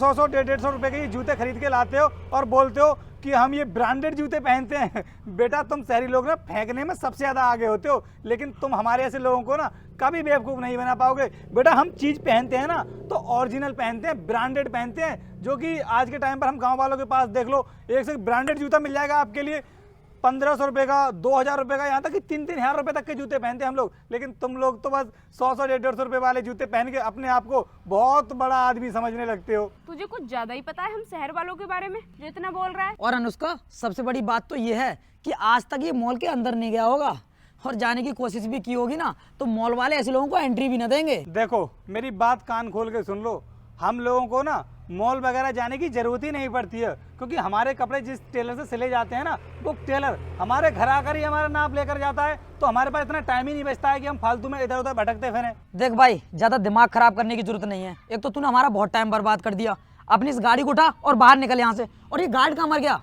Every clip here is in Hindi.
100 150 रुपए के ये जूते खरीद के लाते हो और बोलते हो कि हम ये ब्रांडेड जूते पहनते हैं। बेटा तुम शहरी लोग ना फेंकने में सबसे ज्यादा आगे होते हो, लेकिन तुम हमारे ऐसे लोगों को ना कभी बेवकूफ नहीं बना पाओगे। बेटा हम चीज पहनते हैं ना तो ओरिजिनल पहनते हैं, ब्रांडेड पहनते हैं, जो कि आज के टाइम पर हम गांव वालों के पास देख लो, एक से ब्रांडेड जूता मिल जाएगा आपके लिए 1500 रुपए का, 2000 रुपए का, यहाँ तक कि 3-3 हजार रुपए तक के जूते पहनते हैं हम लोग। लेकिन तुम लोग तो बस 100 150 रुपए वाले जूते पहन के अपने आप को बहुत बड़ा आदमी समझने लगते हो। तुझे कुछ ज्यादा ही पता है हम शहर वालों के बारे में, जो इतना बोल रहा है। और अनुष्का सबसे बड़ी बात तो ये है कि आज तक ये मॉल के अंदर नहीं गया होगा, और जाने की कोशिश भी की होगी ना तो मॉल वाले ऐसे लोगों को एंट्री भी ना देंगे। देखो मेरी बात कान खोल के सुन लो, हम लोगों को ना मॉल वगैरह जाने की जरूरत ही नहीं पड़ती है, क्योंकि हमारे कपड़े जिस टेलर से सिले जाते हैं ना वो टेलर हमारे घर आकर ही हमारा नाप लेकर जाता है। तो हमारे पास इतना टाइम ही नहीं बचता है कि हम फालतू में इधर उधर भटकते फिरें। देख भाई, ज्यादा दिमाग खराब करने की जरूरत नहीं है। एक तो तूने हमारा बहुत टाइम बर्बाद कर दिया। अपनी इस गाड़ी को उठा और बाहर निकल यहाँ से। और ये गार्ड कहाँ मर गया?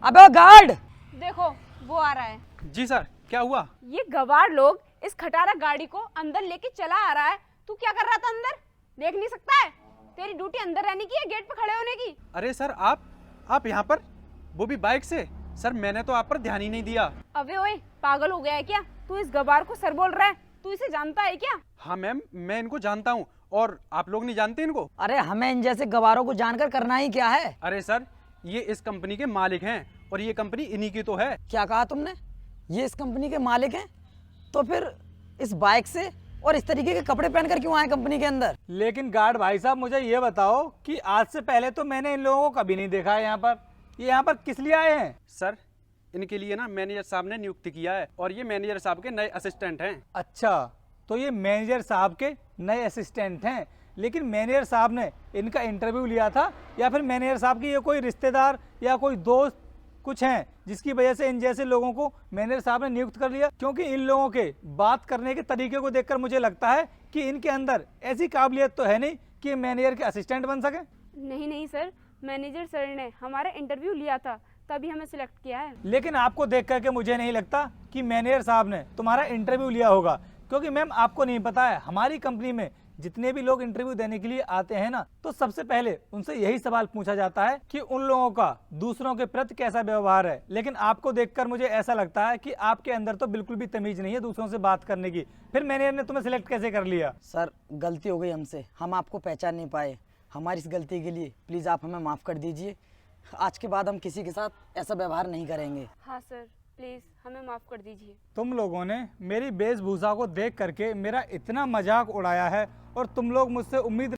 अबे गार्ड! देखो वो आ रहा है। जी सर, क्या हुआ? ये गवार लोग इस खटारा गाड़ी को अंदर लेके चला आ रहा है। तू क्या कर रहा था अंदर? देख नहीं सकता है? तेरी ड्यूटी अंदर रहने की है, गेट पे खड़े होने की। अरे सर आप यहाँ पर, वो भी बाइक से? सर मैंने तो आप पर ध्यान ही नहीं दिया। अबे ओए, पागल हो गया है क्या? तू इस गवार को सर बोल रहा है? तू इसे जानता है क्या? हाँ मैम, मैं इनको जानता हूँ। और आप लोग नहीं जानते इनको? अरे हमें इन जैसे गवारों को जानकर करना ही क्या है? अरे सर, ये इस कंपनी के मालिक हैं और ये कंपनी इन्हीं की तो है। क्या कहा तुमने? ये इस कंपनी के मालिक हैं? तो फिर इस बाइक से और इस तरीके के कपड़े पहनकर क्यों आए कंपनी के अंदर? लेकिन गार्ड भाई साहब मुझे ये बताओ कि आज से पहले तो मैंने इन लोगों को कभी नहीं देखा है यहाँ पर। ये यहाँ पर किस लिए आए हैं? सर इनके लिए ना मैनेजर साहब ने नियुक्ति किया है और ये मैनेजर साहब के नए असिस्टेंट हैं। अच्छा, तो ये मैनेजर साहब के नए असिस्टेंट हैं। लेकिन मैनेजर साहब ने इनका इंटरव्यू लिया था या फिर मैनेजर साहब की ये कोई रिश्तेदार या कोई दोस्त कुछ हैं जिसकी वजह से इन जैसे लोगों को मैनेजर साहब ने नियुक्त कर लिया? क्योंकि इन लोगों के बात करने के तरीके को देखकर मुझे लगता है कि इनके अंदर ऐसी काबिलियत तो है नहीं कि मैनेजर के असिस्टेंट बन सके। नहीं नहीं सर, मैनेजर सर ने हमारा इंटरव्यू लिया था तभी हमें सिलेक्ट किया है। लेकिन आपको देख करके मुझे नहीं लगता कि मैनेजर साहब ने तुम्हारा इंटरव्यू लिया होगा, क्योंकि मैम आपको नहीं पता है हमारी कंपनी में जितने भी लोग इंटरव्यू देने के लिए आते हैं ना तो सबसे पहले उनसे यही सवाल पूछा जाता है कि उन लोगों का दूसरों के प्रति कैसा व्यवहार है। लेकिन आपको देखकर मुझे ऐसा लगता है कि आपके अंदर तो बिल्कुल भी तमीज नहीं है दूसरों से बात करने की। फिर मैनेजर ने तुम्हें सिलेक्ट कैसे कर लिया? सर गलती हो गई हमसे, हम आपको पहचान नहीं पाए। हमारी इस गलती के लिए प्लीज आप हमें माफ कर दीजिए। आज के बाद हम किसी के साथ ऐसा व्यवहार नहीं करेंगे। हाँ सर, प्लीज हमें माफ कर दीजिए। तुम लोगों ने मेरी वेशभूषा को देख करके मेरा इतना मजाक उड़ाया है और तुम लोग मुझसे उम्मीद